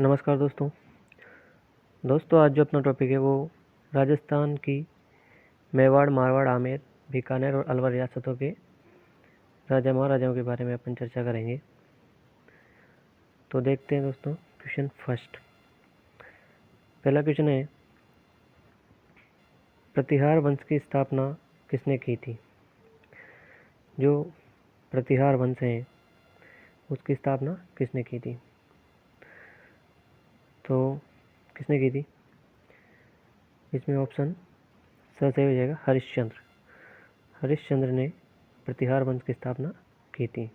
नमस्कार दोस्तों आज जो अपना टॉपिक है वो राजस्थान की मेवाड़, मारवाड़, आमेर, बीकानेर और अलवर रियासतों के राजा महाराजाओं के बारे में अपन चर्चा करेंगे। तो देखते हैं दोस्तों क्वेश्चन फर्स्ट। पहला क्वेश्चन है, प्रतिहार वंश की स्थापना किसने की थी? जो प्रतिहार वंश है उसकी स्थापना किसने की थी? तो किसने की थी? इसमें ऑप्शन सही हो जाएगा, हरिश्चंद्र ने प्रतिहार वंश की स्थापना की थी।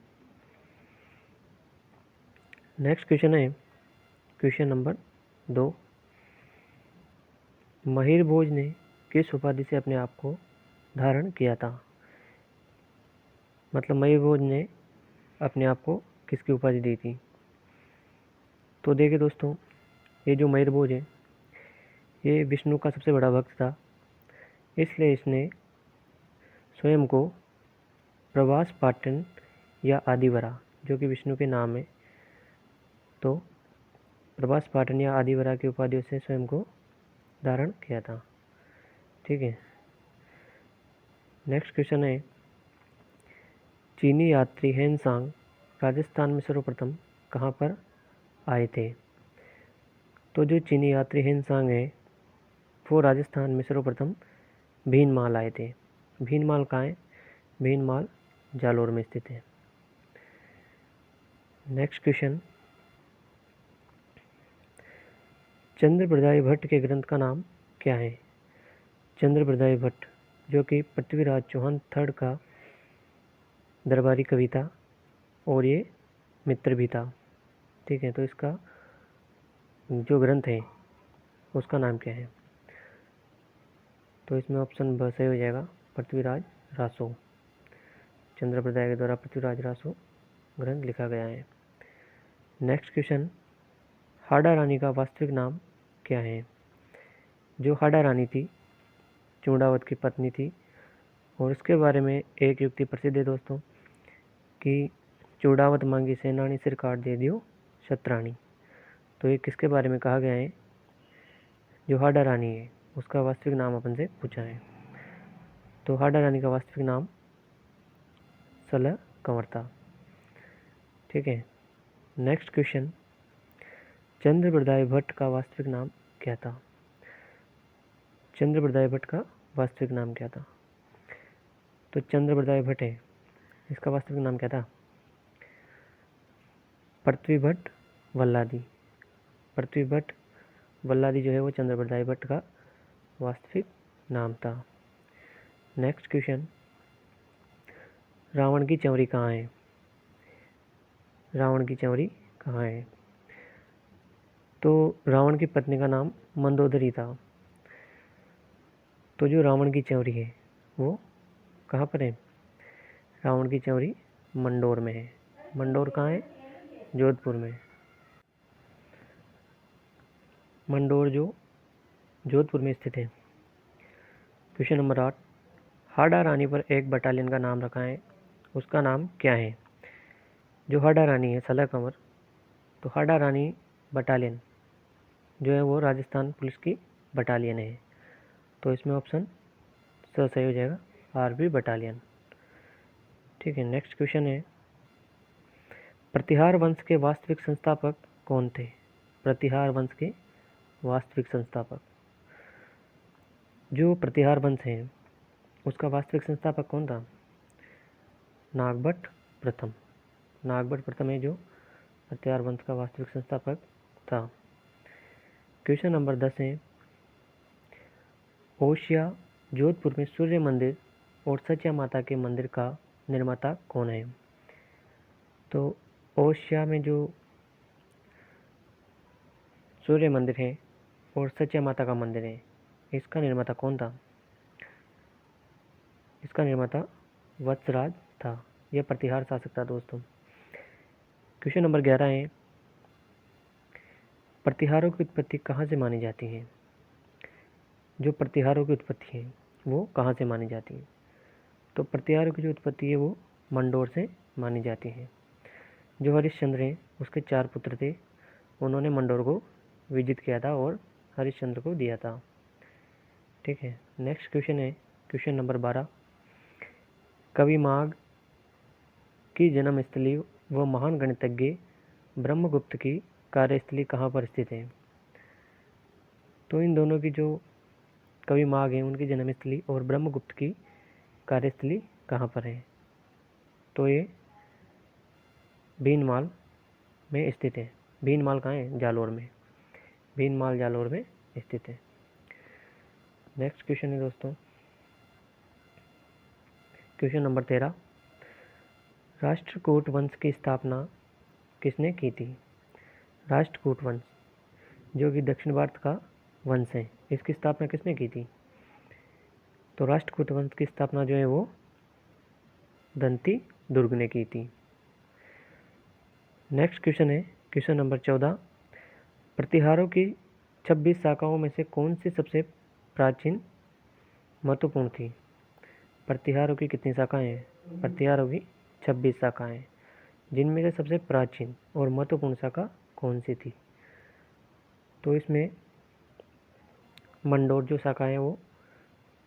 नेक्स्ट क्वेश्चन है क्वेश्चन नंबर 2। महिर भोज ने किस उपाधि से अपने आप को धारण किया था? मतलब महिर भोज ने अपने आप को किसकी उपाधि दी थी? तो देखिए दोस्तों, ये जो महिर भोज है ये विष्णु का सबसे बड़ा भक्त था, इसलिए इसने स्वयं को प्रभास पाटन या आदिवरा, जो कि विष्णु के नाम है, तो प्रभास पाटन या आदिवरा की उपाधियों से स्वयं को धारण किया था। ठीक है। नेक्स्ट क्वेश्चन है, चीनी यात्री हेनसांग राजस्थान में सर्वप्रथम कहाँ पर आए थे? तो जो चीनी यात्री हेनसांग है वो राजस्थान में सर्वप्रथम भीनमाल आए थे। भीनमाल कहाँ है? भीनमाल जालोर में स्थित है। नेक्स्ट क्वेश्चन, चंद्रप्रदाय भट्ट के ग्रंथ का नाम क्या है? चंद्रप्रदाय भट्ट जो कि पृथ्वीराज चौहान थर्ड का दरबारी कवि था और ये मित्र भी था। ठीक है, तो इसका जो ग्रंथ है उसका नाम क्या है? तो इसमें ऑप्शन ब सही हो जाएगा, पृथ्वीराज रासो। चंद्रप्रदाय के द्वारा पृथ्वीराज रासो ग्रंथ लिखा गया है। नेक्स्ट क्वेश्चन, हाड़ा रानी का वास्तविक नाम क्या है? जो हाड़ा रानी थी चूंडावत की पत्नी थी और इसके बारे में एक युक्ति प्रसिद्ध है दोस्तों कि चूंडावत मांगी सेनानी सिर काट दे दियो शतरानी। तो ये किसके बारे में कहा गया है? जो हाड़ा रानी है उसका वास्तविक नाम अपन से पूछा है। तो हाड़ा रानी का वास्तविक नाम सलह कंवर था। ठीक है। नेक्स्ट क्वेश्चन, चंद्रप्रदाय भट्ट का वास्तविक नाम क्या था? चंद्रप्रदाय भट्ट का वास्तविक नाम क्या था? तो चंद्रप्रदाय भट्ट है, इसका वास्तविक नाम क्या था? पृथ्वी भट्ट वल्लादी। पृथ्वी भट्ट वल्लादी जो है वो चंद्रप्रदाय भट्ट का वास्तविक नाम था। नेक्स्ट क्वेश्चन, रावण की चंवरी कहाँ है? रावण की चंवरी कहाँ है? तो रावण की पत्नी का नाम मंदोदरी था। तो जो रावण की चंवरी है वो कहाँ पर है? रावण की चंवरी मंडोर में है। मंडोर कहाँ है? जोधपुर में। मंडोर जो जोधपुर में स्थित है। क्वेश्चन नंबर 8, हाड़ा रानी पर एक बटालियन का नाम रखा है, उसका नाम क्या है? जो हाड़ा रानी है सलह कंवर, तो हाड़ा रानी बटालियन जो है वो राजस्थान पुलिस की बटालियन है। तो इसमें ऑप्शन सही हो जाएगा, आरबी बटालियन। ठीक है। नेक्स्ट क्वेश्चन है, प्रतिहार वंश के वास्तविक संस्थापक कौन थे? प्रतिहार वंश के वास्तविक संस्थापक, जो प्रतिहार वंश है उसका वास्तविक संस्थापक कौन था? नागभट्ट प्रथम। नागभट्ट प्रथम है जो प्रतिहार वंश का वास्तविक संस्थापक था। क्वेश्चन नंबर 10 है, ओशिया जोधपुर में सूर्य मंदिर और सच्या माता के मंदिर का निर्माता कौन है? तो ओशिया में जो सूर्य मंदिर है और सच्या माता का मंदिर है इसका निर्माता कौन था? इसका निर्माता वत्सराज था। यह प्रतिहार शासक था दोस्तों। क्वेश्चन नंबर 11 है, प्रतिहारों की उत्पत्ति कहाँ से मानी जाती है? जो प्रतिहारों की उत्पत्ति है वो कहाँ से मानी जाती है? तो प्रतिहारों की जो उत्पत्ति है वो मंडोर से मानी जाती है। जो हरिश्चंद्र हैं उसके 4 पुत्र थे, उन्होंने मंडोर को विजिट किया था और हरिश्चंद्र को दिया था। ठीक है, नेक्स्ट क्वेश्चन है क्वेश्चन नंबर 12। कवि माघ की जन्मस्थली व महान गणितज्ञ ब्रह्मगुप्त की कार्यस्थली कहाँ पर स्थित है? तो इन दोनों की जो कवि माघ है उनकी जन्मस्थली और ब्रह्मगुप्त की कार्यस्थली कहाँ पर है? तो ये भीनमाल में स्थित है। भीनमाल कहाँ है? जालोर में। भीनमाल जालोर में स्थित है। नेक्स्ट क्वेश्चन है दोस्तों क्वेश्चन नंबर 13। राष्ट्रकूट वंश की स्थापना किसने की थी? राष्ट्रकूट वंश जो कि दक्षिण भारत का वंश है, इसकी स्थापना किसने की थी? तो राष्ट्रकूट वंश की स्थापना जो है वो दंती दुर्ग ने की थी। नेक्स्ट क्वेश्चन है क्वेश्चन नंबर 14। प्रतिहारों की 26 शाखाओं में से कौन सी सबसे प्राचीन महत्वपूर्ण थी? प्रतिहारों की कितनी शाखाएं हैं? प्रतिहारों की 26 शाखाएं, जिनमें से सबसे प्राचीन और महत्वपूर्ण शाखा कौन सी थी? तो इसमें मंडोर जो शाखा है वो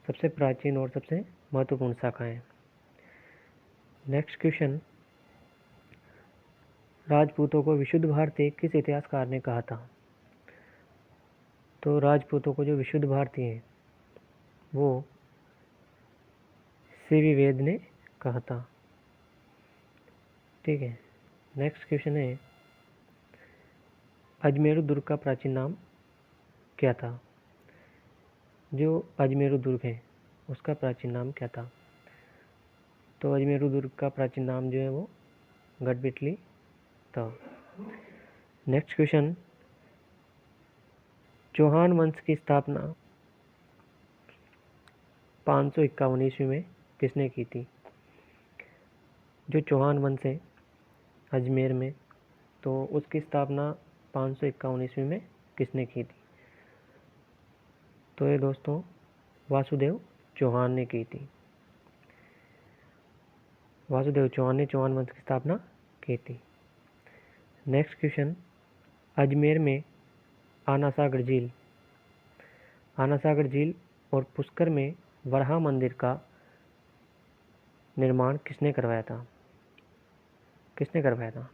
सबसे प्राचीन और सबसे महत्वपूर्ण शाखा है। नेक्स्ट क्वेश्चन, राजपूतों को विशुद्ध भारतीय किस इतिहासकार ने कहा था? तो राजपूतों को जो विशुद्ध भारतीय है वो सीवी वेद ने कहा था। ठीक है, नेक्स्ट क्वेश्चन है अजमेरू दुर्ग का प्राचीन नाम क्या था? जो अजमेरू दुर्ग है उसका प्राचीन नाम क्या था? तो अजमेरू दुर्ग का प्राचीन नाम जो है वो गढ़बिटली था। नेक्स्ट क्वेश्चन, चौहान वंश की स्थापना 551 ईस्वी में किसने की थी? जो चौहान वंश है अजमेर में, तो उसकी स्थापना 551 ईस्वी में किसने की थी? तो ये दोस्तों वासुदेव चौहान ने की थी। वासुदेव चौहान ने चौहान वंश की स्थापना की थी। नेक्स्ट क्वेश्चन, अजमेर में आनासागर झील और पुष्कर में वराह मंदिर का निर्माण किसने करवाया था?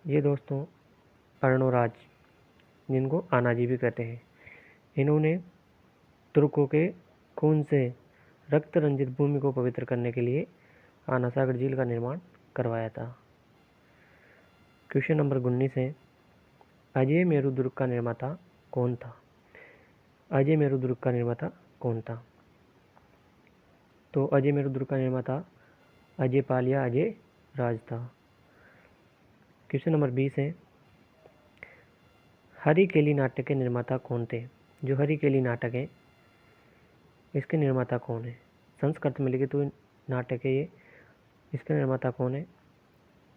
ये दोस्तों अर्णोराज, जिनको आनाजी भी कहते हैं, इन्होंने तुर्कों के खून से रक्त रंजित भूमि को पवित्र करने के लिए आनासागर झील का निर्माण करवाया था। क्वेश्चन नंबर 19 है अजय मेरू दुर्ग का निर्माता कौन था? अजय मेरू दुर्ग का निर्माता कौन था? तो अजय मेरू दुर्ग का निर्माता अजय पाल या अजय राज था। क्वेश्चन नंबर 20 है हरिकेली नाटक के निर्माता कौन थे? जो हरिकेली नाटक है इसके निर्माता कौन है? संस्कृत में लिखित नाटक है ये, इसका निर्माता कौन है?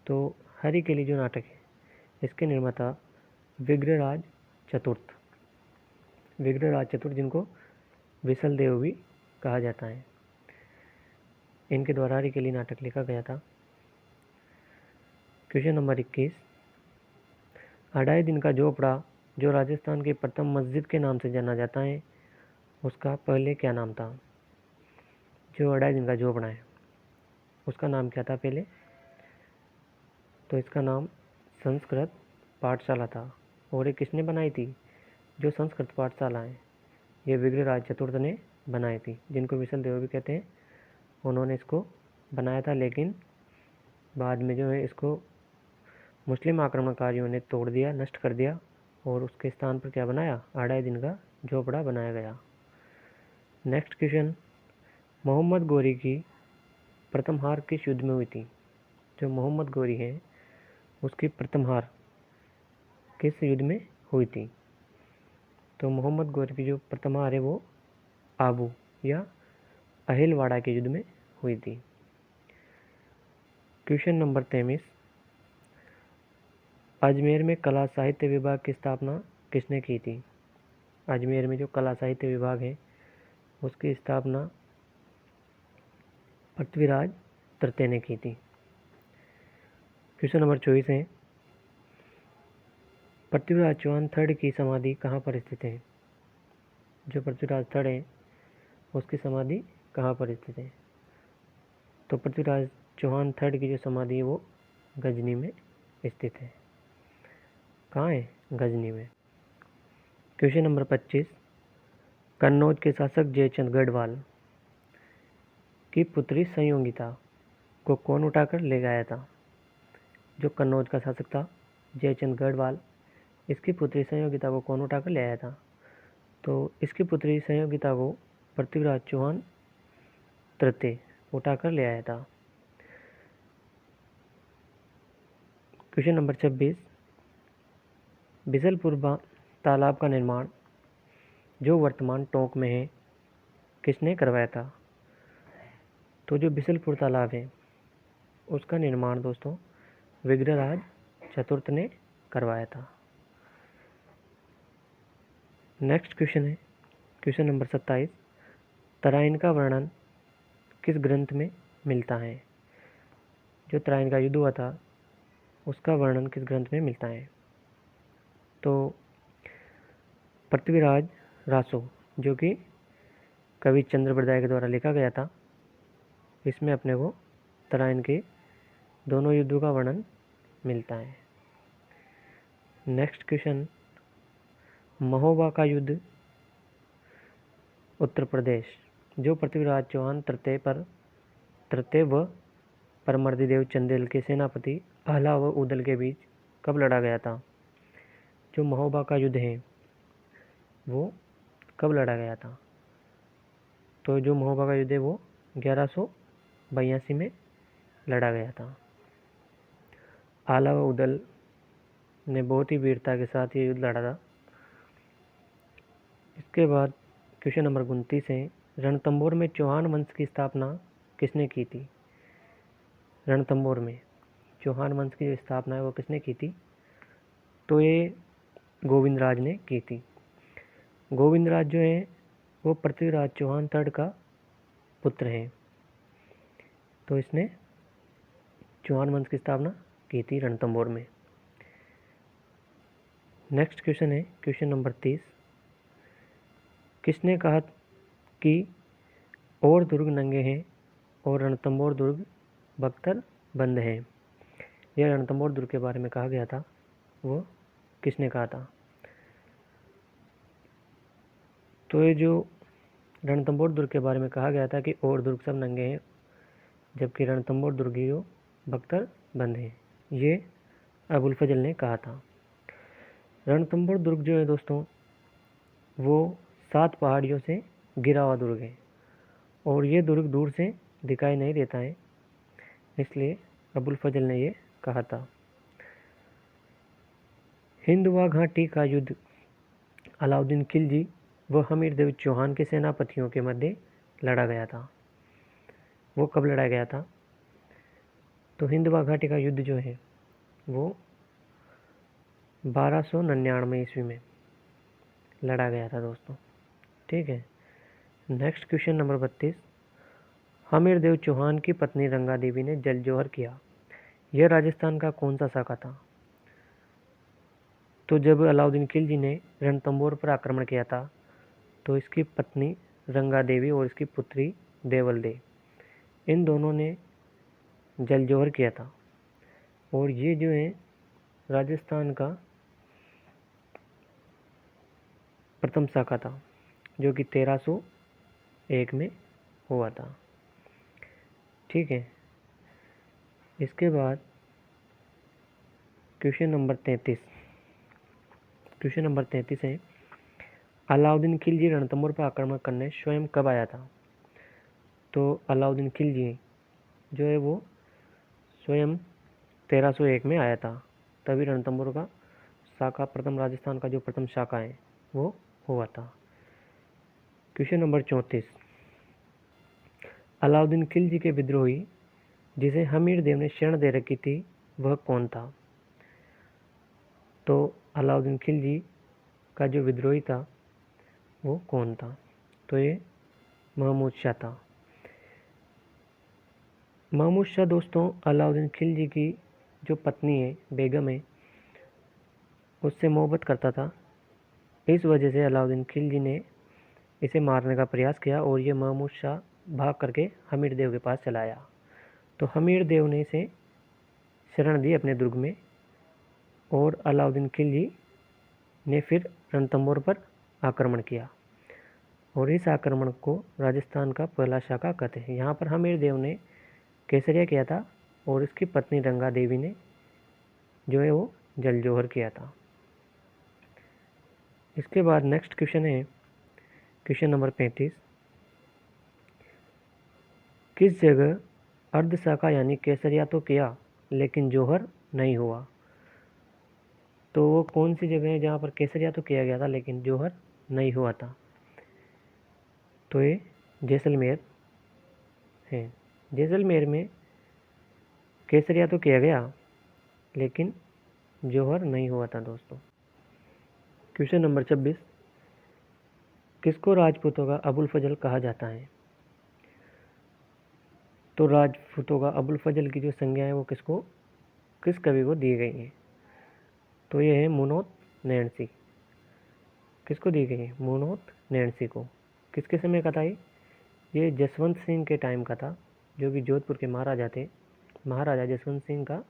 तो हरिकेली जो नाटक है इसके निर्माता विग्रहराज चतुर्थ, जिनको विसल देव भी कहा जाता है, इनके द्वारा हरिकेली नाटक लिखा गया था। क्वेश्चन नंबर 21, अढ़ाई दिन का झोपड़ा जो राजस्थान की प्रथम मस्जिद के नाम से जाना जाता है उसका पहले क्या नाम था? जो अढ़ाई दिन का झोपड़ा है उसका नाम क्या था पहले? तो इसका नाम संस्कृत पाठशाला था। और ये किसने बनाई थी? जो संस्कृत पाठशाला है ये विग्रहराज चतुर्थ ने बनाई थी, जिनको विसल देव भी कहते हैं। उन्होंने इसको बनाया था, लेकिन बाद में जो है इसको मुस्लिम आक्रमणकारियों ने तोड़ दिया, नष्ट कर दिया, और उसके स्थान पर क्या बनाया? अढ़ाई दिन का झोपड़ा बनाया गया। नेक्स्ट क्वेश्चन, मोहम्मद गोरी की प्रथम हार किस युद्ध में हुई थी? जो मोहम्मद गोरी है उसकी प्रथम हार किस युद्ध में हुई थी? तो मोहम्मद गोरी की जो प्रथम हार है वो आबू या अहिलवाड़ा के युद्ध में हुई थी। क्वेश्चन नंबर 23, अजमेर में कला साहित्य विभाग की स्थापना किसने की थी? अजमेर में जो कला साहित्य विभाग है उसकी स्थापना पृथ्वीराज तृतीय ने की थी। क्वेश्चन नंबर 24 है पृथ्वीराज चौहान थर्ड की समाधि कहाँ पर स्थित है? जो पृथ्वीराज थर्ड है उसकी समाधि कहाँ पर स्थित है? तो पृथ्वीराज चौहान थर्ड की जो समाधि है वो गजनी में स्थित है। कहाँ है? गजनी में। क्वेश्चन नंबर 25, कन्नौज के शासक जयचंद गढ़वाल की पुत्री संयोगिता को कौन उठाकर ले गया था? जो कन्नौज का शासक था जयचंद गढ़वाल, इसकी पुत्री संयोगिता को कौन उठाकर ले आया था? तो इसकी पुत्री संयोगिता को पृथ्वीराज चौहान तृतीय उठाकर ले आया था। क्वेश्चन नंबर 26, बिसलपुर तालाब का निर्माण जो वर्तमान टोंक में है किसने करवाया था? तो जो बिसलपुर तालाब है उसका निर्माण दोस्तों विग्रहराज चतुर्थ ने करवाया था। नेक्स्ट क्वेश्चन है क्वेश्चन नंबर 27, तराइन का वर्णन किस ग्रंथ में मिलता है? जो तराइन का युद्ध हुआ था उसका वर्णन किस ग्रंथ में मिलता है? तो पृथ्वीराज रासो जो कि कवि चंद्र बरदाई के द्वारा लिखा गया था, इसमें अपने को तराइन के दोनों युद्धों का वर्णन मिलता है। नेक्स्ट क्वेश्चन, महोबा का युद्ध उत्तर प्रदेश जो पृथ्वीराज चौहान तृतीय व परमर्दिदेव चंदेल के सेनापति आहला व उदल के बीच कब लड़ा गया था? जो महोबा का युद्ध है वो कब लड़ा गया था? तो जो महोबा का युद्ध है वो 1182 में लड़ा गया था। आहला व उदल ने बहुत ही वीरता के साथ ये युद्ध लड़ा था। इसके बाद क्वेश्चन नंबर 29 है, रणथंभौर में चौहान वंश की स्थापना किसने की थी? रणथंभौर में चौहान वंश की जो स्थापना है वो किसने की थी? तो ये गोविंदराज ने की थी। गोविंदराज जो है वो पृथ्वीराज चौहान थर्ड का पुत्र है, तो इसने चौहान वंश की स्थापना की थी रणथंभौर में। नेक्स्ट क्वेश्चन है क्वेश्चन नंबर 30, किसने कहा कि और दुर्ग नंगे हैं और रणथंभौर दुर्ग बख्तर बंद है? यह रणथंभौर दुर्ग के बारे में कहा गया था, वो किसने कहा था? तो ये जो रणथंभौर दुर्ग के बारे में कहा गया था कि और दुर्ग सब नंगे हैं जबकि रणथंभौर दुर्ग ही बख्तर बंद है, ये अबुल फजल ने कहा था। रणथंभौर दुर्ग जो है दोस्तों वो 7 पहाड़ियों से घिरा हुआ दुर्ग है और ये दुर्ग दूर से दिखाई नहीं देता है, इसलिए अबुल फजल ने ये कहा था। हिंदुआ घाटी का युद्ध अलाउद्दीन खिलजी व हमीर देव चौहान के सेनापतियों के मध्य लड़ा गया था। वो कब लड़ा गया था? तो हिंदुआ घाटी का युद्ध जो है वो 1299 ईस्वी में लड़ा गया था दोस्तों। ठीक है। नेक्स्ट क्वेश्चन नंबर 32, हमीर देव चौहान की पत्नी रंगा देवी ने जल जौहर किया, यह राजस्थान का कौन सा शाखा था? तो जब अलाउद्दीन खिलजी ने रणथंभौर पर आक्रमण किया था तो इसकी पत्नी रंगा देवी और इसकी पुत्री देवल दे, इन दोनों ने जल जौहर किया था और ये जो है राजस्थान का प्रथम शाखा था जो कि 1301 में हुआ था। ठीक है। इसके बाद क्वेश्चन नंबर 33 है, अलाउद्दीन खिलजी रणथंभौर पर आक्रमण करने स्वयं कब आया था? तो अलाउद्दीन खिलजी जो है वो स्वयं 1301 में आया था, तभी रणथंभौर का शाखा प्रथम राजस्थान का जो प्रथम शाखा है वो हुआ था। क्वेश्चन नंबर 34, अलाउद्दीन खिलजी के विद्रोही जिसे हमीर देव ने शरण दे रखी थी वह कौन था? तो अलाउद्दीन खिलजी का जो विद्रोही था वो कौन था? तो ये महमूद शाह था। महमूद शाह दोस्तों अलाउद्दीन खिलजी की जो पत्नी है बेगम है उससे मोहब्बत करता था। इस वजह से अलाउद्दीन खिलजी ने इसे मारने का प्रयास किया और ये महमूद शाह भाग करके हमीर देव के पास चला आया। तो हमीर देव ने इसे शरण दी अपने दुर्ग में और अलाउद्दीन खिलजी ने फिर रणथंभौर पर आक्रमण किया और इस आक्रमण को राजस्थान का पहला शाखा कहते हैं। यहाँ पर हमीर देव ने केसरिया किया था और इसकी पत्नी रंगा देवी ने जो है वो जल जौहर किया था। इसके बाद नेक्स्ट क्वेश्चन है क्वेश्चन नंबर 35। किस जगह अर्धशाखा यानी केसरिया तो किया लेकिन जौहर नहीं हुआ? तो वो कौन सी जगह है जहाँ पर केसरिया तो किया गया था लेकिन जौहर नहीं हुआ था? तो ये जैसलमेर है। जैसलमेर में केसरिया तो किया गया लेकिन जौहर नहीं हुआ था दोस्तों। Question number 26। किसको राजपूतों का अबुल फजल कहा जाता है? तो राजपूतों का अबुल फजल की जो संज्ञा है वो किस कवि को दी गई है? तो ये है मुनोत नैणसी। किसको दी गई है? मुनोत नैणसी को। किसके समय का था ये जसवंत सिंह के टाइम का था, जो कि जोधपुर के महाराजा थे। महाराजा जसवंत सिंह का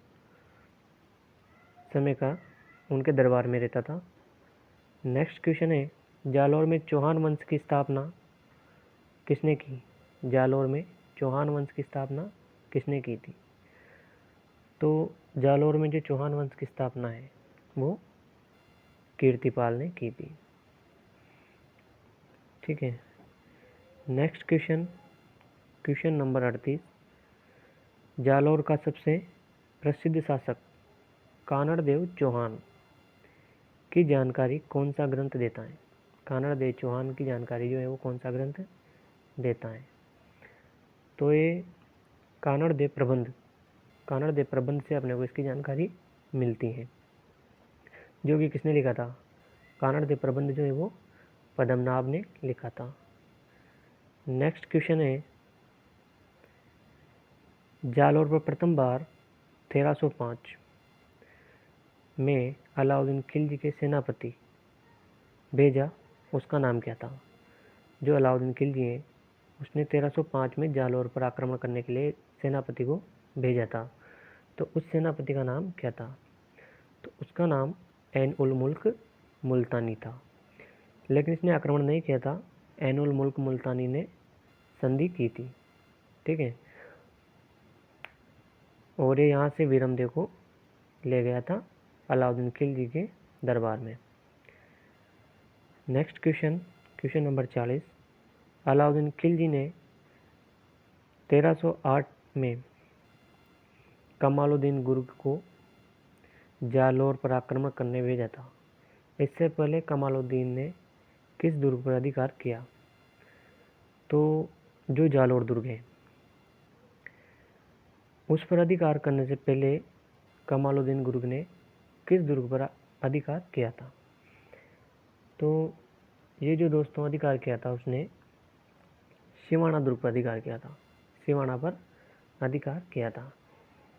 समय का उनके दरबार में रहता था। नेक्स्ट क्वेश्चन है जालौर में चौहान वंश की स्थापना किसने की? जालौर में चौहान वंश की स्थापना किसने की थी? तो जालौर में जो चौहान वंश की स्थापना है वो कीर्तिपाल ने की थी। ठीक है। Next question number 38। जालौर का सबसे प्रसिद्ध शासक कानड़ देव चौहान की जानकारी कौन सा ग्रंथ देता है? कानड़ देव चौहान की जानकारी जो है वो कौन सा ग्रंथ देता है? तो ये कानड़ देव प्रबंध से अपने को इसकी जानकारी मिलती है, जो कि किसने लिखा था? कानड़ देव प्रबंध जो है वो पद्मनाभ ने लिखा था। नेक्स्ट क्वेश्चन है जालौर पर प्रथम बार 1305 में अलाउद्दीन खिलजी के सेनापति भेजा, उसका नाम क्या था? जो अलाउद्दीन खिलजी है उसने 1305 में जालौर पर आक्रमण करने के लिए सेनापति को भेजा था, तो उस सेनापति का नाम क्या था? तो उसका नाम ऐन उल मुल्क मुल्तानी था। लेकिन इसने आक्रमण नहीं किया था, ऐन उल मुल्क मुल्तानी ने संधि की थी। ठीक है। और ये यहाँ से वीरमदेव को ले गया था अलाउद्दीन खिलजी के दरबार में। Next question number 40। Alauddin Khilji ने 1308 में कमालुद्दीन गुर्ग को जालौर पर आक्रमण करने भेजा था। इससे पहले कमालुद्दीन ने किस दुर्ग पर अधिकार किया? तो जो जालौर दुर्ग है उस पर अधिकार करने से पहले कमालुद्दीन गुर्ग ने किस दुर्ग पर अधिकार किया था? तो ये जो दोस्तों अधिकार किया था उसने सिवाना दुर्ग पर अधिकार किया था। सिवाना पर अधिकार किया था,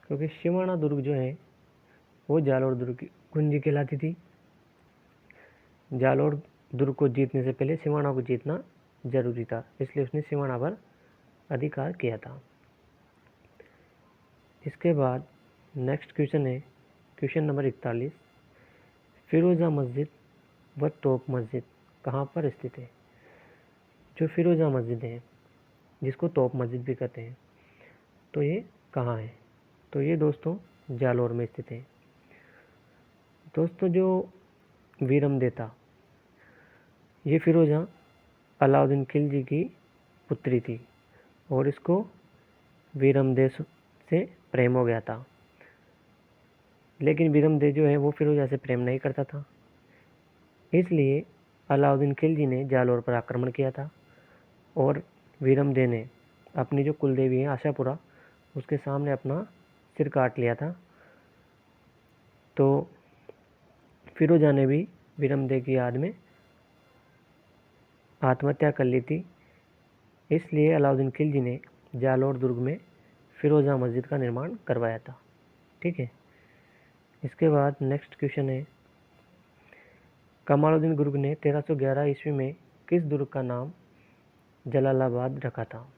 क्योंकि सिवाना दुर्ग जो है वो जालौर दुर्ग की कुंजी कहलाती थी। जालौर दुर्ग को जीतने से पहले सिवाना को जीतना जरूरी था, इसलिए उसने सिवाना पर अधिकार किया था। इसके बाद नेक्स्ट क्वेश्चन है क्वेश्चन नंबर 41। फिरोजा मस्जिद व तोप मस्जिद कहाँ पर स्थित है? जो फिरोजा मस्जिद है जिसको तोप मस्जिद भी कहते हैं, तो ये कहाँ है? तो ये दोस्तों जालौर में स्थित है। दोस्तों जो वीरमदेव था ये फिरोजा अलाउद्दीन खिलजी की पुत्री थी और इसको वीरमदेव से प्रेम हो गया था, लेकिन वीरमदेव जो है वो फिरोजा से प्रेम नहीं करता था। इसलिए अलाउद्दीन खिलजी ने जालौर पर आक्रमण किया था और वीरमदेव ने अपनी जो कुलदेवी है आशापुरा उसके सामने अपना सिर काट लिया था। तो फिरोजा ने भी वीरमदेव की याद में आत्महत्या कर ली थी। इसलिए अलाउद्दीन खिलजी ने जालौर दुर्ग में फिरोजा मस्जिद का निर्माण करवाया था। ठीक है। इसके बाद नेक्स्ट क्वेश्चन है कमालुद्दीन गुर्ग ने 1311 ईस्वी में किस दुर्ग का नाम जलालाबाद रखा था?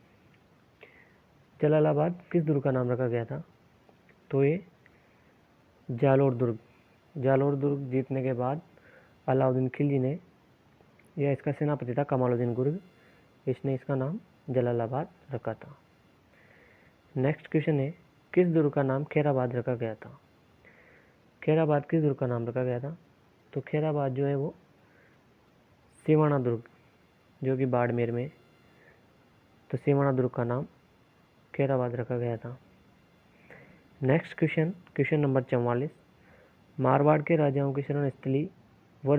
जलालाबाद किस दुर्ग का नाम रखा गया था? तो ये जालोर दुर्ग। जालोर दुर्ग जीतने के बाद अलाउद्दीन खिलजी ने, यह इसका सेनापति था कमालुद्दीन गुर्ग, इसने इसका नाम जलालाबाद रखा था। नेक्स्ट क्वेश्चन है, किस दुर्ग का नाम खैराबाद रखा गया था? खैराबाद किस दुर्ग का नाम रखा गया था? तो खैराबाद जो है वो सिवाना दुर्ग, जो कि बाड़मेर में, तो सिवाना दुर्ग का नाम खैराबाद रखा गया था। Next question, question number 44, Marwar के राजाओं की शरण स्थली व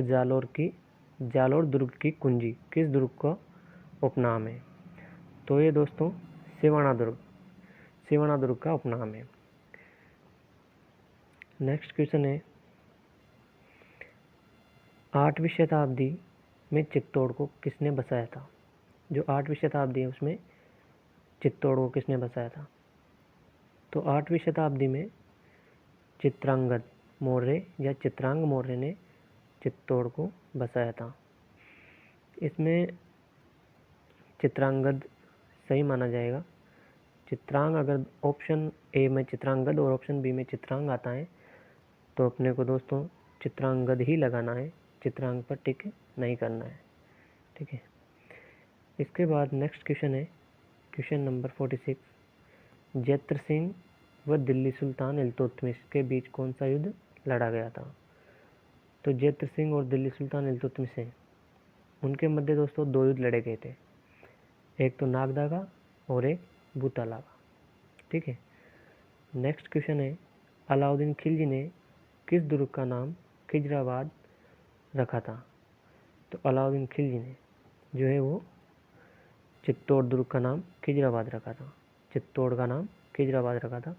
जालोर दुर्ग की कुंजी किस दुर्ग का उपनाम है? तो ये दोस्तों सिवाना दुर्ग का उपनाम है। नेक्स्ट क्वेश्चन है, 8वीं शताब्दी में चित्तौड़ को किसने बसाया था? जो 8वीं शताब्दी है उसमें चित्तौड़ को किसने बसाया था? तो 8वीं शताब्दी में चित्रांगद मौर्य या चित्रांग मौर्य ने चित्तौड़ को बसाया था। इसमें चित्रांगद सही माना जाएगा। चित्रांग, अगर ऑप्शन ए में चित्रांगद और ऑप्शन बी में चित्रांग आता है तो अपने को दोस्तों चित्रांगद ही लगाना है, चित्रांग पर टिक नहीं करना है। ठीक है। इसके बाद नेक्स्ट क्वेश्चन है क्वेश्चन नंबर 46, जैत्र सिंह व दिल्ली सुल्तान इल्तुतमिश के बीच कौन सा युद्ध लड़ा गया था? तो जैत्र सिंह और दिल्ली सुल्तान इल्तुतमिश हैं, उनके मध्य दोस्तों 2 युद्ध लड़े गए थे, एक तो नागदागा और एक बूतालागा। ठीक है। नेक्स्ट क्वेश्चन है, अलाउद्दीन खिलजी ने किस दुर्ग का नाम खिजराबाद रखा था? तो अलाउद्दीन खिलजी ने जो है वो चित्तौड़ दुर्ग का नाम खिजराबाद रखा था। चित्तौड़ का नाम खिजराबाद रखा था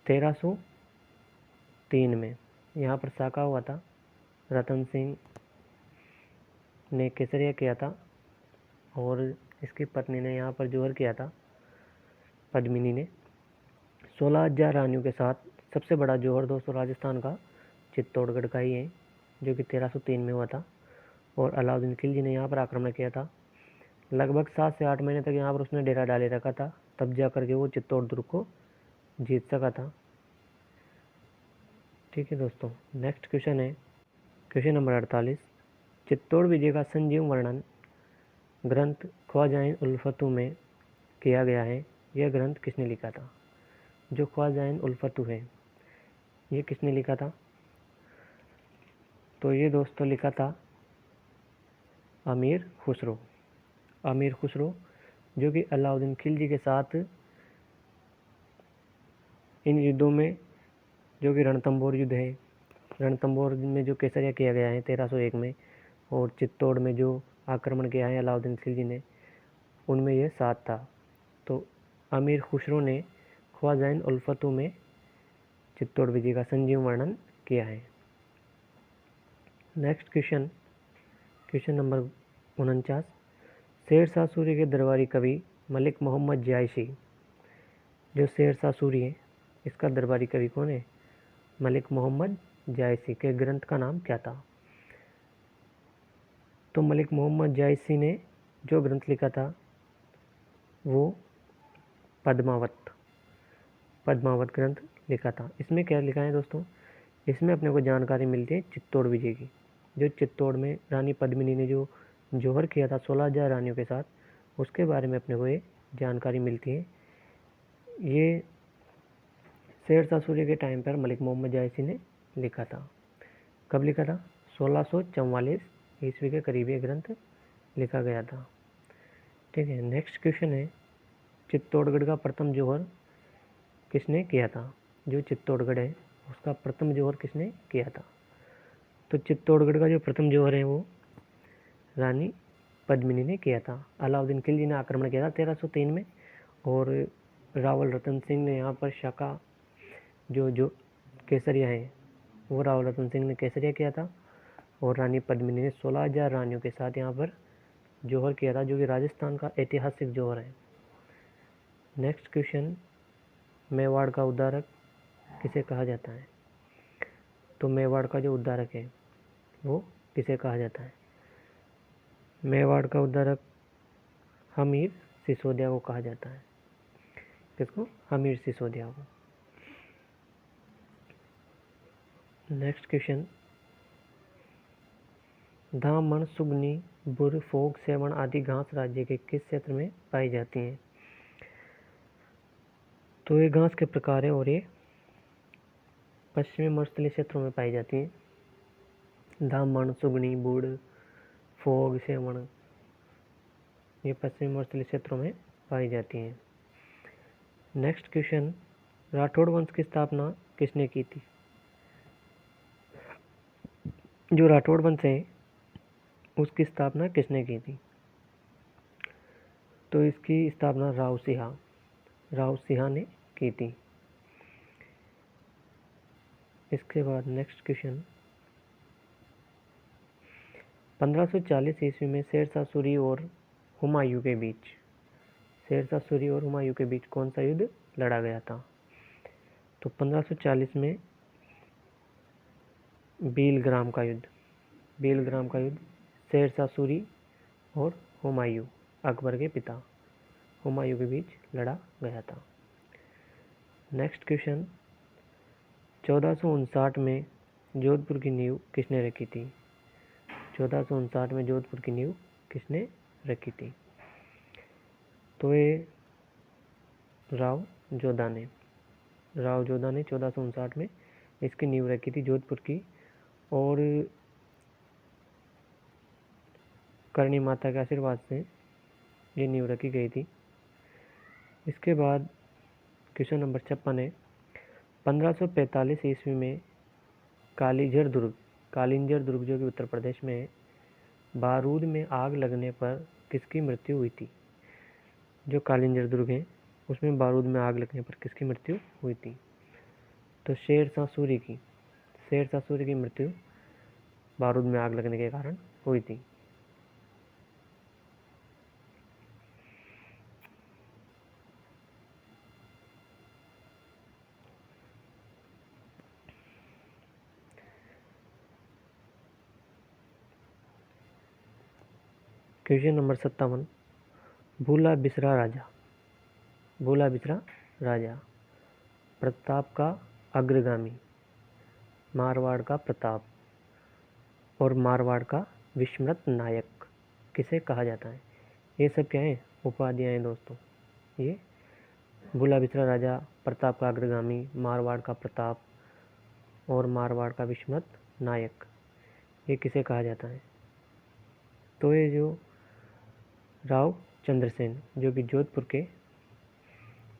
1303 में। यहाँ पर साका हुआ था, रतन सिंह ने केसरिया किया था और इसकी पत्नी ने यहाँ पर जोहर किया था, पद्मिनी ने। 16,000 रानियों के साथ सबसे बड़ा जोहर दोस्तों राजस्थान का चित्तौड़गढ़ का ही है, जो कि 1303 में हुआ था। और अलाउद्दीन खिलजी ने यहाँ पर आक्रमण किया था। लगभग 7 से 8 महीने तक यहाँ पर उसने डेरा डाले रखा था, तब जा करके वो चित्तौड़ दुर्ग को जीत सका था। ठीक है दोस्तों। नेक्स्ट क्वेश्चन है क्वेश्चन नंबर 48, चित्तौड़ विजय का संजीव वर्णन ग्रंथ ख्वाजा उल फतू में किया गया है, यह ग्रंथ किसने लिखा था? जो ख्वाजा उल फतू है ये किसने लिखा था? तो ये दोस्तों लिखा था अमीर खुसरो, जो कि अलाउद्दीन खिलजी के साथ इन युद्धों में, जो कि रणथंभौर युद्ध है, रणथंभौर में जो केसरिया किया गया है 1301 में, और चित्तौड़ में जो आक्रमण किया है अलाउद्दीन खिलजी ने, उनमें यह साथ था। तो अमीर खुसरो ने ख्वाजा उल फतू में चित्तौड़ विजय का संजीव वर्णन किया है। Next question number 49, Shershah Suri के दरबारी कवि मलिक मोहम्मद जायसी, जो शेरशाह सूरी है इसका दरबारी कवि कौन है? मलिक मोहम्मद जायसी के ग्रंथ का नाम क्या था? तो मलिक मोहम्मद जायसी ने जो ग्रंथ लिखा था वो पद्मावत ग्रंथ लिखा था। इसमें क्या लिखा है दोस्तों? इसमें अपने को जानकारी मिलती है चित्तौड़ विजय की, जो चित्तौड़ में रानी पद्मिनी ने जो जोहर किया था 16,000 रानियों के साथ, उसके बारे में अपने को ये जानकारी मिलती है। ये शेरशाह सूरी के टाइम पर मलिक मोहम्मद जायसी ने लिखा था। कब लिखा था? 1644 ईस्वी के करीब ये ग्रंथ लिखा गया था। ठीक है। नेक्स्ट क्वेश्चन है, चित्तौड़गढ़ का प्रथम जोहर किसने किया था? जो चित्तौड़गढ़ है उसका प्रथम जोहर किसने किया था? तो चित्तौड़गढ़ का जो प्रथम जोहर है वो रानी पद्मिनी ने किया था। अलाउद्दीन खिलजी ने आक्रमण किया था 1303 में, और रावल रतन सिंह ने यहाँ पर शाका जो केसरिया है वो रावल रतन सिंह ने केसरिया किया था, और रानी पद्मिनी ने 16,000 रानियों के साथ यहाँ पर जोहर किया था, जो कि राजस्थान का ऐतिहासिक जोहर है। नेक्स्ट क्वेश्चन, मेवाड़ का उद्धारक किसे कहा जाता है? तो मेवाड़ का जो उद्धारक है वो किसे कहा जाता है? मेवाड़ का उद्धारक हमीर सिसोदिया को कहा जाता है। किसको? हमीर सिसोदिया को। नेक्स्ट क्वेश्चन, धामण, सुगनी, बुर, फोग, सेवण आदि घास राज्य के किस क्षेत्र में पाई जाती हैं? तो ये घास के प्रकार है और ये पश्चिमी मरुस्थलीय क्षेत्रों में पाई जाती हैं। धामण, सुगनी, बुड़, फोग, सेवण ये पश्चिमी मरुस्थलीय क्षेत्रों में पाई जाती हैं। नेक्स्ट क्वेश्चन, राठौड़ वंश की स्थापना किसने की थी? जो राठौड़ वंश है उसकी स्थापना किसने की थी? तो इसकी स्थापना राव सिंहा ने की थी। इसके बाद नेक्स्ट क्वेश्चन, 1540 ईस्वी में शेरशाह सूरी और हुमायूं के बीच कौन सा युद्ध लड़ा गया था? तो 1540 में बीलग्राम का युद्ध शेरशाह सूरी और हुमायूं, अकबर के पिता हुमायूं के बीच लड़ा गया था। नेक्स्ट क्वेश्चन, 1459 में जोधपुर की नींव किसने रखी थी? 1459 में जोधपुर की नींव किसने रखी थी? तो ये राव जोधा ने 1459 में इसकी नींव रखी थी जोधपुर की, और करणी माता के आशीर्वाद से ये नींव रखी गई थी। इसके बाद क्वेश्चन नंबर 56 है, 1545 ईस्वी में कालिंजर दुर्ग जो कि उत्तर प्रदेश में है, बारूद में आग लगने पर किसकी मृत्यु हुई थी? जो कालिंजर दुर्ग है उसमें बारूद में आग लगने पर किसकी मृत्यु हुई थी? तो शेरशाह सूरी की मृत्यु बारूद में आग लगने के कारण हुई थी। क्वेश्चन नंबर 57, भूला बिसरा राजा प्रताप का अग्रगामी, मारवाड़ का प्रताप और मारवाड़ का विस्मृत नायक किसे कहा जाता है? ये सब क्या है? उपाधियां हैं दोस्तों। ये भूला बिसरा राजा, प्रताप का अग्रगामी, मारवाड़ का प्रताप और मारवाड़ का विस्मृत नायक, ये किसे कहा जाता है? तो ये जो राव चंद्रसेन जो कि जोधपुर के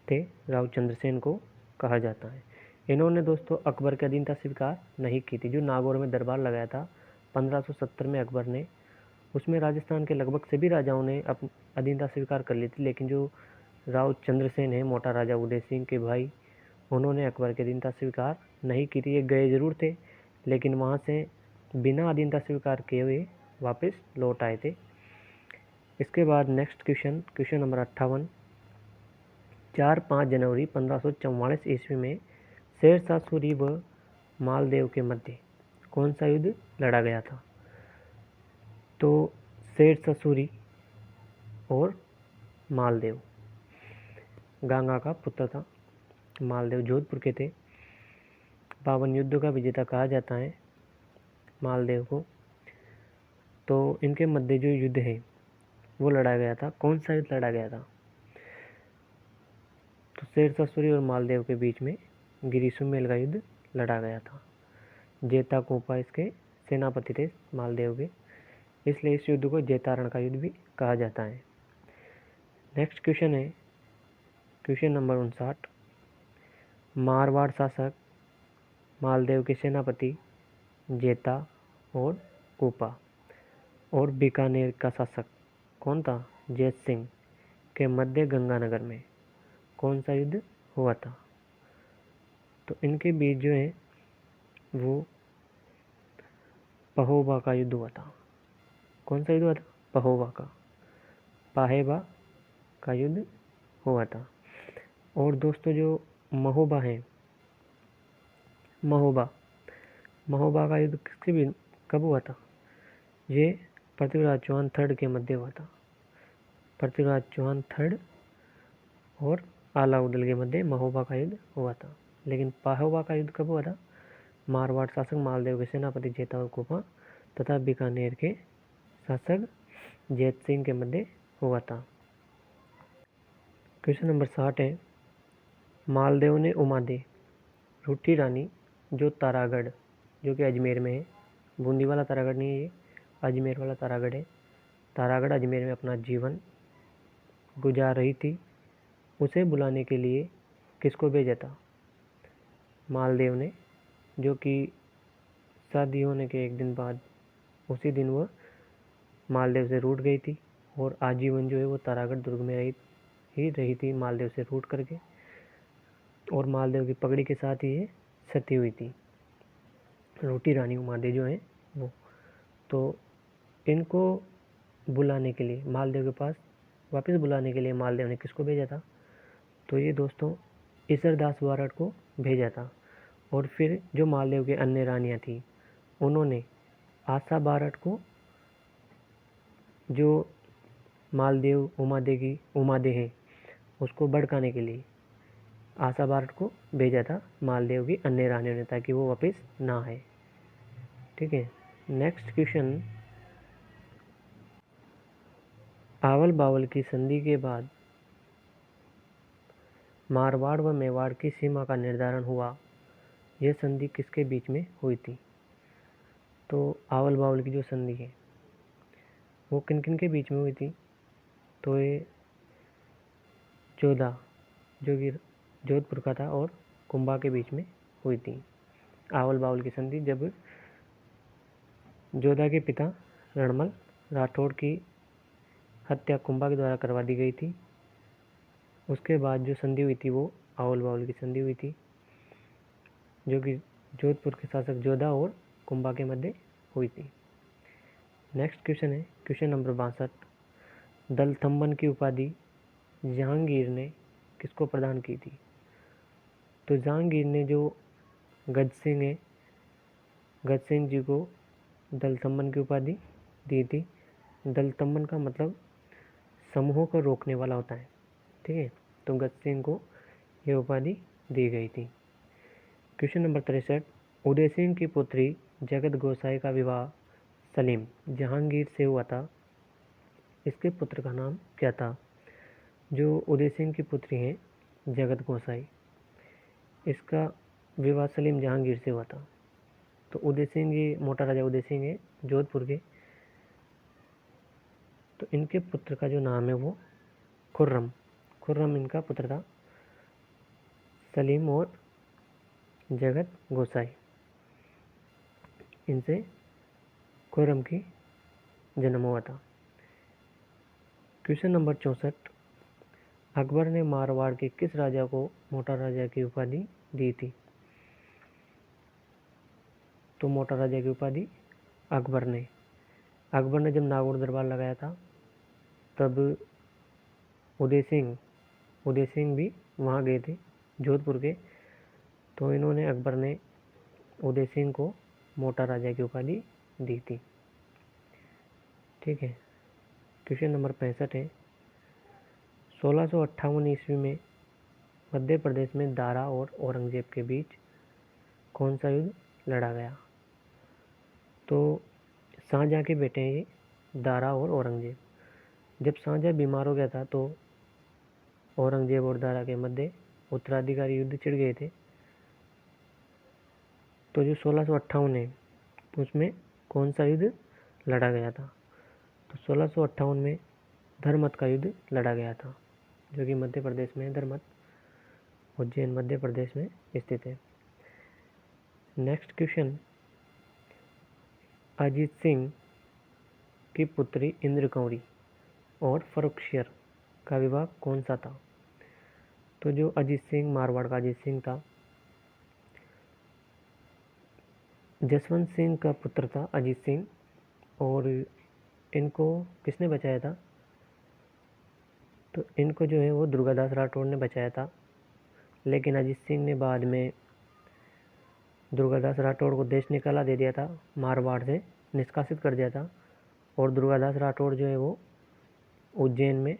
थे, राव चंद्रसेन को कहा जाता है। इन्होंने दोस्तों अकबर की अधीनता स्वीकार नहीं की थी। जो नागौर में दरबार लगाया था 1570 में अकबर ने, उसमें राजस्थान के लगभग सभी राजाओं ने अधीनता स्वीकार कर ली थी, लेकिन जो राव चंद्रसेन है, मोटा राजा उदय सिंह के भाई, उन्होंने अकबर की अधीनता स्वीकार नहीं की थी। ये गए जरूर थे लेकिन वहाँ से बिना अधीनता स्वीकार किए हुए वापस लौट आए थे। इसके बाद नेक्स्ट क्वेश्चन नंबर 58, 4-5 जनवरी 1544 ईस्वी में शेरशाह सूरी व मालदेव के मध्य कौन सा युद्ध लड़ा गया था? तो शेरशाह सूरी और मालदेव, गंगा का पुत्र था मालदेव, जोधपुर के थे। 52 युद्धों का विजेता कहा जाता है मालदेव को। तो इनके मध्य जो युद्ध है वो लड़ा गया था। कौन सा युद्ध लड़ा गया था? तो शेरशाह सूरी और मालदेव के बीच में गिरिसुमेल का युद्ध लड़ा गया था। जेता कोपा इसके सेनापति थे मालदेव के, इसलिए इस युद्ध को जेतारण का युद्ध भी कहा जाता है। नेक्स्ट क्वेश्चन है क्वेश्चन नंबर 59, मारवाड़ शासक मालदेव के सेनापति जेता और कोपा और बीकानेर का शासक कौन था? जैत सिंह के मध्य गंगानगर में कौन सा युद्ध हुआ था? तो इनके बीच जो है वो पहोबा का युद्ध हुआ था। कौन सा युद्ध हुआ था? पाहेबा का युद्ध हुआ था। और दोस्तों जो महोबा है, महोबा का युद्ध कब हुआ था? ये पृथ्वीराज चौहान थर्ड के मध्य हुआ था। पृथ्वीराज चौहान थर्ड और अलाउद्दीन के मध्य महोबा का युद्ध हुआ था। लेकिन पाहोबा का युद्ध कब हुआ था? मारवाड़ शासक मालदेव के सेनापति जेताऊ कुपा तथा बीकानेर के शासक जैत सिंह के मध्य हुआ था। क्वेश्चन नंबर 60 है, मालदेव ने उमादे रूठी रानी जो तारागढ़, जो कि अजमेर में है, बूंदी वाला तारागढ़ नहीं है, ये अजमेर वाला तारागढ़ है। तारागढ़ अजमेर में अपना जीवन गुजार रही थी, उसे बुलाने के लिए किसको भेजा था? मालदेव ने, जो कि शादी होने के एक दिन बाद उसी दिन वह मालदेव से रूठ गई थी और आजीवन जो है वो तारागढ़ दुर्ग में रही थी मालदेव से रूठ करके, और मालदेव की पगड़ी के साथ ही ये सती हुई थी, रूठी रानी उमादे जो है वो। तो इनको बुलाने के लिए मालदेव के पास वापस बुलाने के लिए मालदेव ने किसको भेजा था? तो ये दोस्तों ईसरदास बारठ को भेजा था। और फिर जो मालदेव के अन्य रानियां थी उन्होंने आशा बारठ को, जो मालदेव उमादे हैं उसको भड़काने के लिए आशा बारठ को भेजा था मालदेव की अन्य रानियों ने, ताकि वो वापस ना आए। ठीक है, नेक्स्ट क्वेश्चन, आवल बावल की संधि के बाद मारवाड़ व मेवाड़ की सीमा का निर्धारण हुआ, यह संधि किसके बीच में हुई थी? तो आवल बावल की जो संधि है वो किन किन के बीच में हुई थी? तो ये जोधा, जो कि जोधपुर का था, और कुंभा के बीच में हुई थी आवल बावल की संधि, जब जोधा के पिता रणमल राठौड़ की हत्या कुंभा के द्वारा करवा दी गई थी। उसके बाद जो संधि हुई थी वो आवल बावल की संधि हुई थी, जो कि जोधपुर के शासक जोधा और कुंभा के मध्य हुई थी। नेक्स्ट क्वेश्चन है क्वेश्चन नंबर 62, दलथम्बन की उपाधि जहांगीर ने किसको प्रदान की थी? तो जहांगीर ने जो गज सिंह है, गज सिंह जी को दलथम्बन की उपाधि दी थी। दलथम्बन का मतलब समूहों को रोकने वाला होता है। ठीक है, तो गज सिंह को यह उपाधि दी गई थी। क्वेश्चन नंबर 63, उदय सिंह की पुत्री जगत गोसाई का विवाह सलीम जहांगीर से हुआ था, इसके पुत्र का नाम क्या था? जो उदय सिंह की पुत्री है जगत गोसाई, इसका विवाह सलीम जहांगीर से हुआ था। तो उदय सिंह, ये मोटा राजा उदय सिंह है जोधपुर के, तो इनके पुत्र का जो नाम है वो खुर्रम इनका पुत्र था, सलीम और जगत गोसाई, इनसे खुर्रम की जन्म हुआ था। क्वेश्चन नंबर 64, अकबर ने मारवाड़ के किस राजा को मोटा राजा की उपाधि दी थी? तो मोटा राजा की उपाधि अकबर ने जब नागौर दरबार लगाया था तब उदय सिंह भी वहाँ गए थे जोधपुर के, तो इन्होंने अकबर ने उदय सिंह को मोटा राजा की उपाधि दी थी। ठीक है, क्वेश्चन नंबर 65 है, 1658 ईस्वी में मध्य प्रदेश में दारा और औरंगजेब के बीच कौन सा युद्ध लड़ा गया? तो शाहजहाँ के बेटे हैं ये दारा और औरंगजेब। जब शाहजहाँ बीमार हो गया था तो औरंगजेब और दारा के मध्य उत्तराधिकारी युद्ध छिड़ गए थे। तो जो 1658 है उसमें कौन सा युद्ध लड़ा गया था? तो 1658 में धर्मत का युद्ध लड़ा गया था, जो कि मध्य प्रदेश में, धर्मत उज्जैन मध्य प्रदेश में स्थित है। नेक्स्ट क्वेश्चन, अजीत सिंह की पुत्री इंद्रकौरी और फर्रुखसियर का विवाह कौन सा था? तो जो अजीत सिंह, मारवाड़ का अजीत सिंह था, जसवंत सिंह का पुत्र था अजीत सिंह, और इनको किसने बचाया था? तो इनको जो है वो दुर्गादास राठौड़ ने बचाया था। लेकिन अजीत सिंह ने बाद में दुर्गादास राठौड़ को देश निकाला दे दिया था मारवाड़ से, निष्कासित कर दिया था और दुर्गादास राठौड़ जो है वो उज्जैन में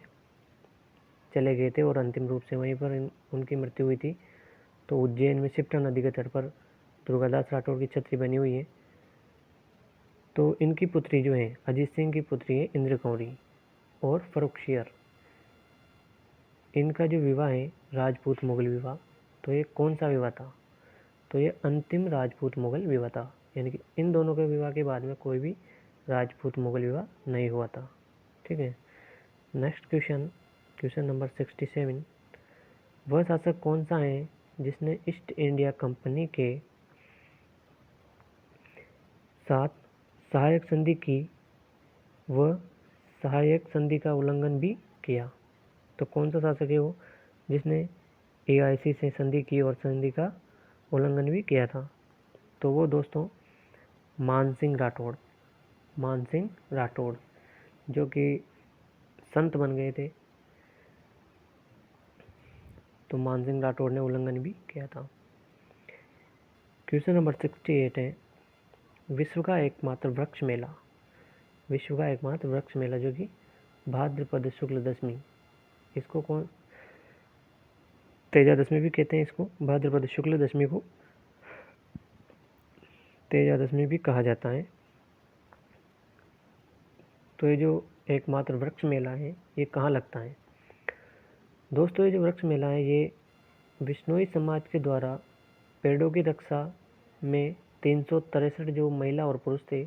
चले गए थे और अंतिम रूप से वहीं पर उनकी मृत्यु हुई थी। तो उज्जैन में शिप्रा नदी के तट पर दुर्गादास राठौड़ की छतरी बनी हुई है। तो इनकी पुत्री जो है अजीत सिंह की पुत्री है इंद्र कौरी और फरुखशियर। इनका जो विवाह है राजपूत मुगल विवाह, तो ये कौन सा विवाह था? तो ये अंतिम राजपूत मुगल विवाह था, यानी कि इन दोनों के विवाह के बाद में कोई भी राजपूत मुगल विवाह नहीं हुआ था। ठीक है। नेक्स्ट क्वेश्चन नंबर 67, वह शासक कौन सा है जिसने ईस्ट इंडिया कंपनी के साथ सहायक संधि की व सहायक संधि का उल्लंघन भी किया? तो कौन सा शासक है वो जिसने AIC से संधि की और संधि का उल्लंघन भी किया था? तो वो दोस्तों मानसिंह राठौड़ जो कि संत बन गए थे। तो मानसिंह राठौड़ ने उल्लंघन भी किया था। क्वेश्चन नंबर 68 है, विश्व का एकमात्र वृक्ष मेला जो कि भाद्रपद शुक्ल दशमी, इसको कौन तेजा दशमी भी कहते हैं, इसको भाद्रपद शुक्ल दशमी को तेजा दशमी भी कहा जाता है। तो ये जो एकमात्र वृक्ष मेला है ये कहाँ लगता है? दोस्तों ये जो वृक्ष मेला है ये बिश्नोई समाज के द्वारा पेड़ों की रक्षा में 363 जो महिला और पुरुष थे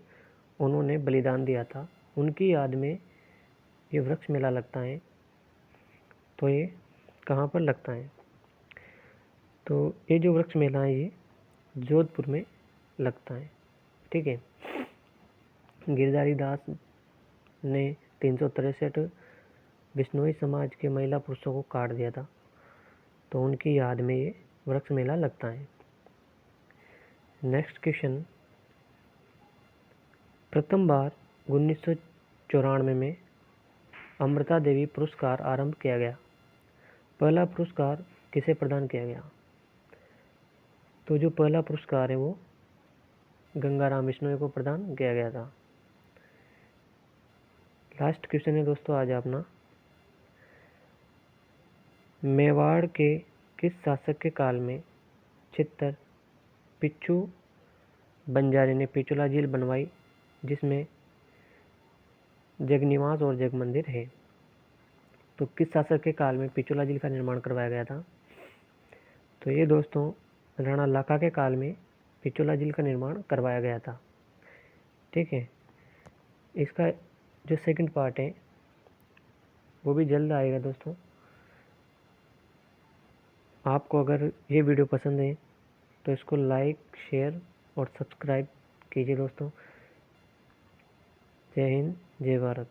उन्होंने बलिदान दिया था, उनकी याद में ये वृक्ष मेला लगता है। तो ये कहाँ पर लगता है? तो ये जो वृक्ष मेला है ये जोधपुर में लगता है। ठीक है। गिरधारी दास ने 363 बिश्नोई समाज के महिला पुरुषों को काट दिया था, तो उनकी याद में ये वृक्ष मेला लगता है। नेक्स्ट क्वेश्चन, प्रथम बार 1994 में अमृता देवी पुरस्कार आरंभ किया गया, पहला पुरस्कार किसे प्रदान किया गया? तो जो पहला पुरस्कार है वो गंगाराम बिश्नोई को प्रदान किया गया था। लास्ट क्वेश्चन है दोस्तों आज अपना, मेवाड़ के किस शासक के काल में छित्तर पिच्चू बंजारे ने पिछोला झील बनवाई जिसमें जगनिवास और जग मंदिर है? तो किस शासक के काल में पिछोला झील का निर्माण करवाया गया था? तो ये दोस्तों राणा लाखा के काल में पिछोला झील का निर्माण करवाया गया था। ठीक है। इसका जो सेकंड पार्ट है वो भी जल्द आएगा दोस्तों। आपको अगर ये वीडियो पसंद है तो इसको लाइक, शेयर और सब्सक्राइब कीजिए दोस्तों। जय हिंद, जय भारत।